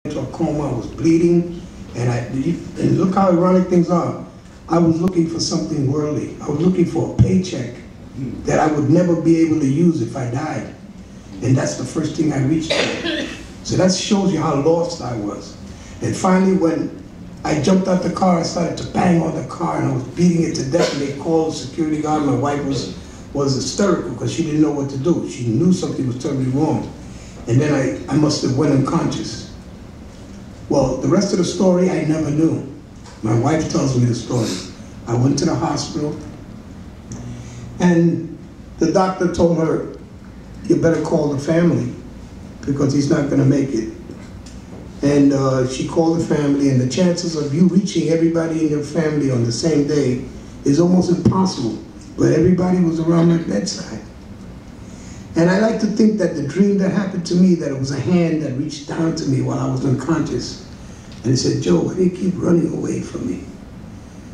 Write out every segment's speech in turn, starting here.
into a coma, I was bleeding, and look how ironic things are. I was looking for something worldly. I was looking for a paycheck that I would never be able to use if I died. And that's the first thing I reached for. So that shows you how lost I was. And finally, when I jumped out the car, I started to bang on the car, and I was beating it to death, and they called the security guard. My wife was hysterical because she didn't know what to do. She knew something was terribly wrong. And then I must have went unconscious. Well, the rest of the story I never knew. My wife tells me the story. I went to the hospital, and the doctor told her, you better call the family because he's not going to make it. And she called the family, and the chances of you reaching everybody in your family on the same day is almost impossible. But everybody was around my bedside. And I like to think that the dream that happened to me, that it was a hand that reached down to me while I was unconscious. And it said, Joe, why do you keep running away from me?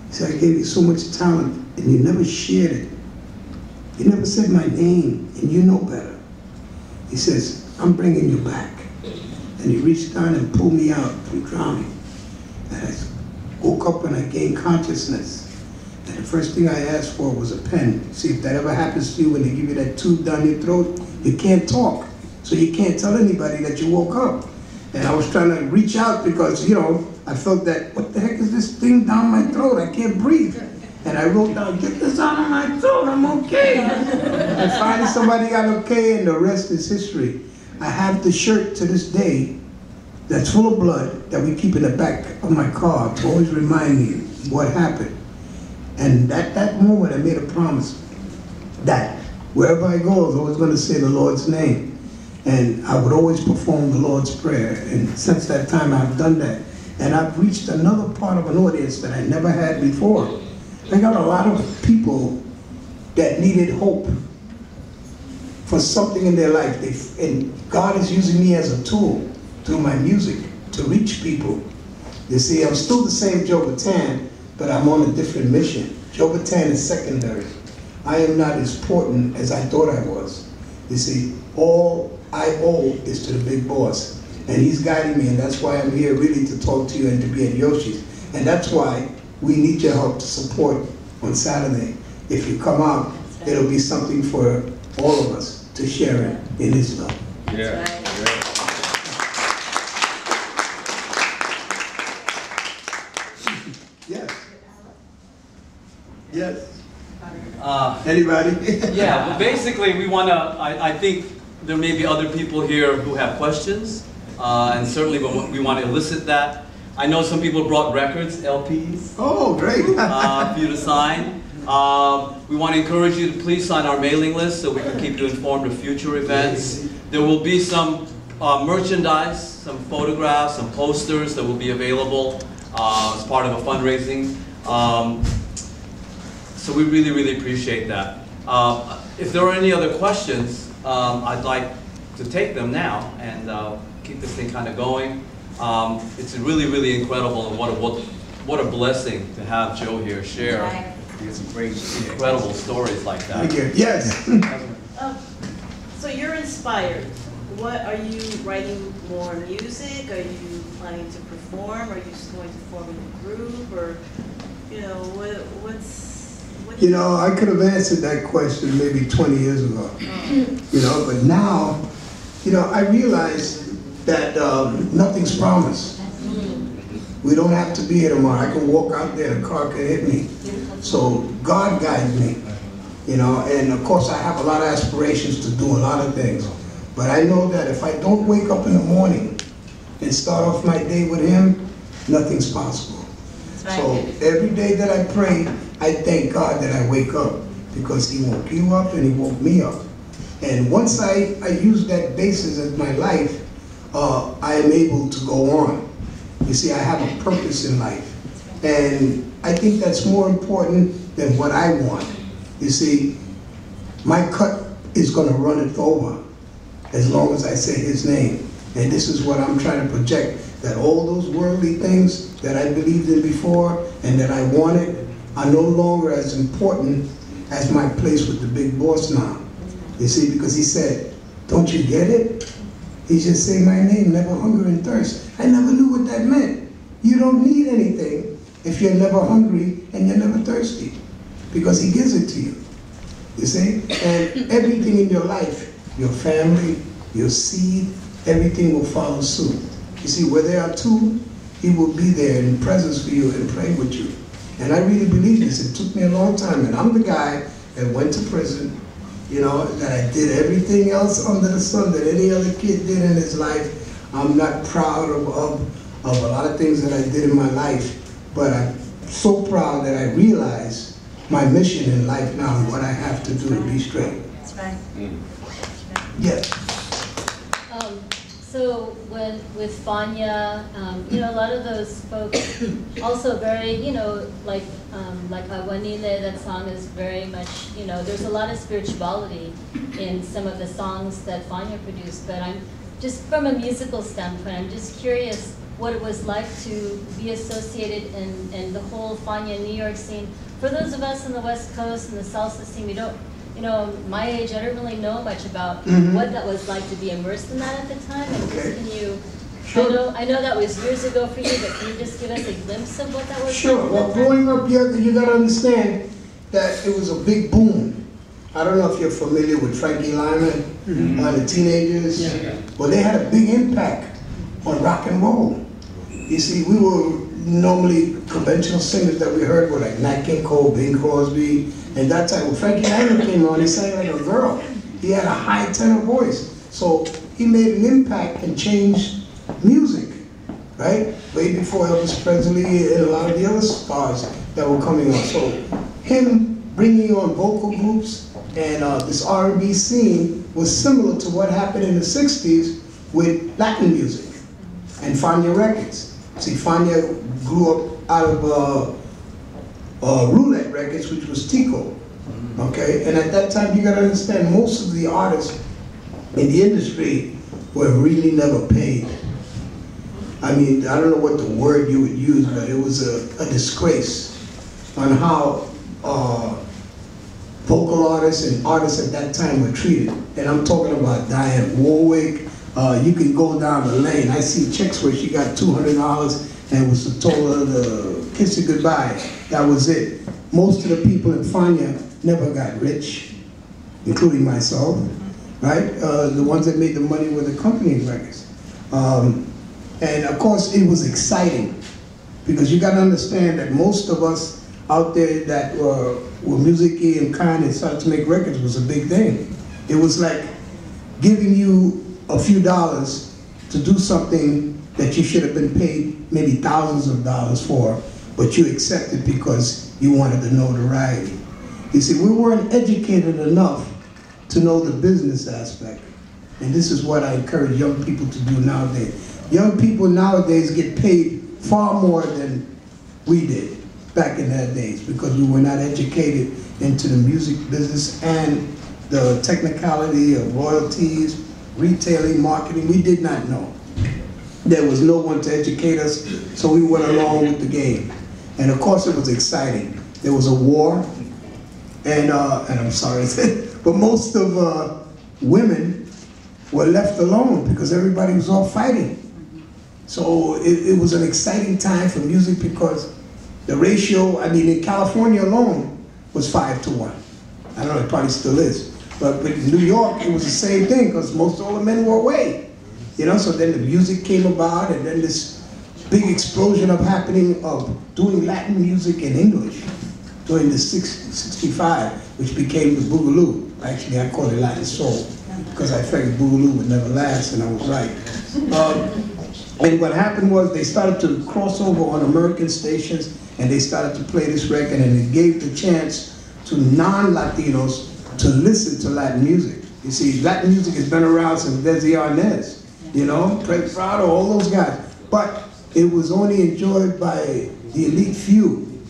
He said, I gave you so much talent, and you never shared it. You never said my name, and you know better. He says, I'm bringing you back. And he reached down and pulled me out from drowning. And I woke up and I gained consciousness. And the first thing I asked for was a pen. See, if that ever happens to you when they give you that tube down your throat, you can't talk. So you can't tell anybody that you woke up. And I was trying to reach out because, you know, I felt that, what the heck is this thing down my throat? I can't breathe. And I wrote down, get this out of my throat, I'm okay. And finally somebody got okay, and the rest is history. I have the shirt to this day that's full of blood that we keep in the back of my car to always remind me what happened. And at that moment I made a promise that wherever I go I was always going to say the Lord's name. And I would always perform the Lord's Prayer. And since that time I've done that. And I've reached another part of an audience that I never had before. I got a lot of people that needed hope for something in their life. And God is using me as a tool through my music to reach people. You see, I'm still the same Joe Bataan, but I'm on a different mission. Joe Bataan is secondary. I am not as important as I thought I was. You see, all I owe is to the big boss. And he's guiding me, and that's why I'm here really to talk to you and to be at Yoshi's. And that's why we need your help to support on Saturday. If you come out, it'll be something for all of us to share in his love. Yeah. Yes. Yes. Anybody? Yeah, well, basically we want to, I think there may be other people here who have questions, and certainly we want to elicit that. I know some people brought records, LPs. Oh, great. For you to sign. We want to encourage you to please sign our mailing list so we can keep you informed of future events. There will be some merchandise, some photographs, some posters that will be available as part of a fundraising. So we really, really appreciate that. If there are any other questions, I'd like to take them now and keep this thing kind of going. It's really, really incredible, and what a blessing to have Joe here share some great, incredible stories like that. Thank you. Yes. So you're inspired. What are you writing more music? Are you planning to perform? Are you just going to form a group, or you know what you know, I could have answered that question maybe 20 years ago. You know, but now, you know, I realize that nothing's promised. We don't have to be here tomorrow. I can walk out there, the car can hit me. So God guides me, you know, and of course I have a lot of aspirations to do a lot of things. But I know that if I don't wake up in the morning and start off my day with Him, nothing's possible. So every day that I pray, I thank God that I wake up, because He woke you up and He woke me up. And once I use that basis as my life, I am able to go on. You see, I have a purpose in life. And I think that's more important than what I want. You see, my cup is going to run it over as long as I say His name. And this is what I'm trying to project, that all those worldly things that I believed in before and that I wanted are no longer as important as my place with the big boss now. You see, because He said, don't you get it? He's just saying my name, never hunger and thirst. I never knew what that meant. You don't need anything if you're never hungry and you're never thirsty, because he gives it to you. You see? And everything in your life, your family, your seed, everything will follow suit. You see, where there are two, he will be there in presence for you and pray with you. And I really believe this. It took me a long time, and I'm the guy that went to prison, you know, that I did everything else under the sun that any other kid did in his life. I'm not proud of a lot of things that I did in my life, but I'm so proud that I realize my mission in life now and what I have to do to be straight. That's right. Yes. So with Fania, you know, a lot of those folks also very, you know, like Awanile, that song is very much, you know, there's a lot of spirituality in some of the songs that Fania produced, but I'm just from a musical standpoint, I'm just curious what it was like to be associated in the whole Fania New York scene. For those of us on the West Coast and the salsa scene, we don't, you know, my age, I don't really know much about what that was like to be immersed in that at the time. And just can you, Sure. I know that was years ago for you, but can you just give us a glimpse of what that was Sure. like? Well, growing up, you got to understand that it was a big boom. I don't know if you're familiar with Frankie Lyman or the Teenagers. Yeah. Well, they had a big impact on rock and roll. You see, we were normally conventional singers that we heard were like Nat King Cole, Bing Crosby, and that time when Frankie Lyman came on, he sang like a girl. He had a high tenor voice. So he made an impact and changed music, right? Way before Elvis Presley and a lot of the other stars that were coming on. So him bringing on vocal groups and this R&B scene was similar to what happened in the 60s with Latin music and Fania Records. See, Fania grew up out of Roulette Records, which was Tico, okay? And at that time, you gotta understand, most of the artists in the industry were really never paid. I mean, I don't know what the word you would use, but it was a disgrace on how vocal artists and artists at that time were treated. And I'm talking about Diane Warwick. You can go down the lane. I see checks where she got $200 and was told her to kiss her goodbye. That was it. Most of the people in Fania never got rich, including myself, right? The ones that made the money were the company records. And of course, it was exciting because you got to understand that most of us out there that were music-y and kind and started to make records was a big thing. It was like giving you a few dollars to do something that you should have been paid maybe thousands of dollars for, but you accepted because you wanted the notoriety. You see, we weren't educated enough to know the business aspect. And this is what I encourage young people to do nowadays. Young people nowadays get paid far more than we did back in that days because we were not educated into the music business and the technicality of royalties, retailing, marketing. We did not know. There was no one to educate us, so we went along with the game. And of course it was exciting. There was a war, and I'm sorry, but most of women were left alone because everybody was all fighting. So it was an exciting time for music because the ratio, I mean, in California alone was 5 to 1. I don't know, it probably still is. But in New York, it was the same thing because most all the men were away. You know, so then the music came about and then this big explosion of happening of doing Latin music in English during the 65, which became the Boogaloo. Actually, I call it Latin Soul because I figured Boogaloo would never last, and I was right. And what happened was they started to cross over on American stations and they started to play this record, and it gave the chance to non-Latinos to listen to Latin music. You see, Latin music has been around since Desi Arnaz, you know, Prince Prado, all those guys. But it was only enjoyed by the elite few,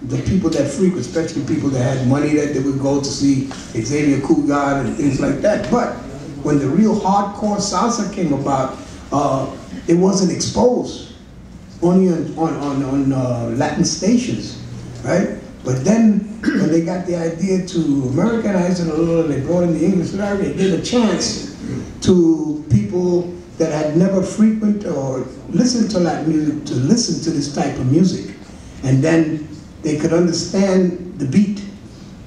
the people that frequent, especially people that had money that they would go to see Xavier Cugat and things like that. But when the real hardcore salsa came about, it wasn't exposed, only on Latin stations, right? But then when they got the idea to Americanize it a little, they brought in the English language, it gave a chance to people that had never frequented or listened to Latin music to listen to this type of music. And then they could understand the beat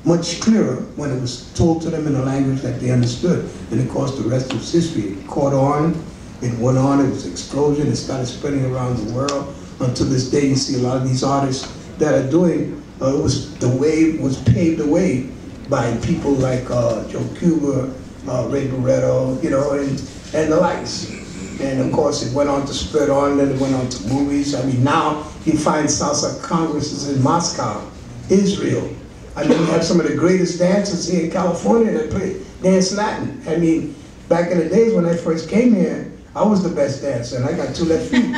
much clearer when it was told to them in a language that they understood. And of course, the rest was history. It caught on, it went on, it was an explosion, it started spreading around the world. Until this day, you see a lot of these artists that are doing, the wave was paved the way by people like Joe Cuba, Ray Barretto, you know, and the likes. And of course, it went on to spread on, then it went on to movies. I mean, now you find salsa congresses in Moscow, Israel. I mean, we have some of the greatest dancers here in California that play dance Latin. I mean, back in the days when I first came here, I was the best dancer, and I got 2 left feet.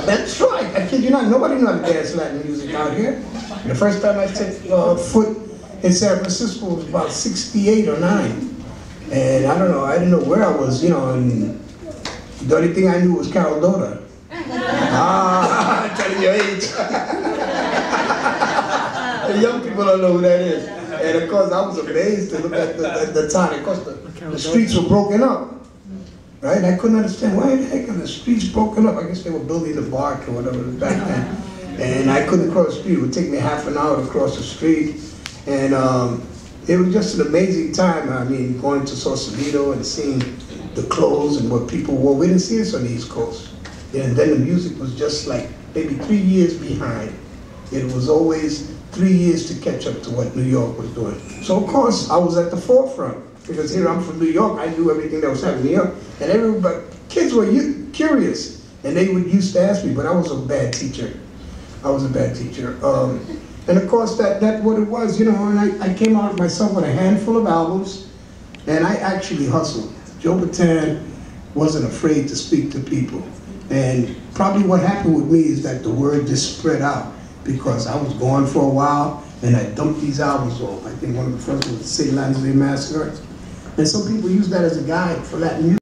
That's right. I kid you not. Nobody knew how to dance Latin music out here. The first time I set foot in San Francisco was about 68 or 9. And I don't know, I didn't know where I was, you know, and the only thing I knew was Carol Dota. I'm telling your age. The young people don't know who that is. And of course, I was amazed to look at the time. Of course, the streets were broken up. Right? I couldn't understand why the heck are the streets broken up. I guess they were building the bark or whatever back then. And I couldn't cross the street. It would take me half an hour to cross the street. And it was just an amazing time. I mean, going to Sausalito and seeing the clothes and what people wore. We didn't see this on the East Coast. And then the music was just like maybe 3 years behind. It was always 3 years to catch up to what New York was doing. So of course, I was at the forefront. Because here I'm from New York, I knew everything that was happening in New York. And everybody, kids were curious. And they would used to ask me, but I was a bad teacher. I was a bad teacher. And of course, that's what it was, you know, and I came out myself with a handful of albums, and I actually hustled. Joe Bataan wasn't afraid to speak to people. And probably what happened with me is that the word just spread out, because I was gone for a while, and I dumped these albums off. I think one of the first was the St. Lansley Massacre. And some people use that as a guide for Latin music.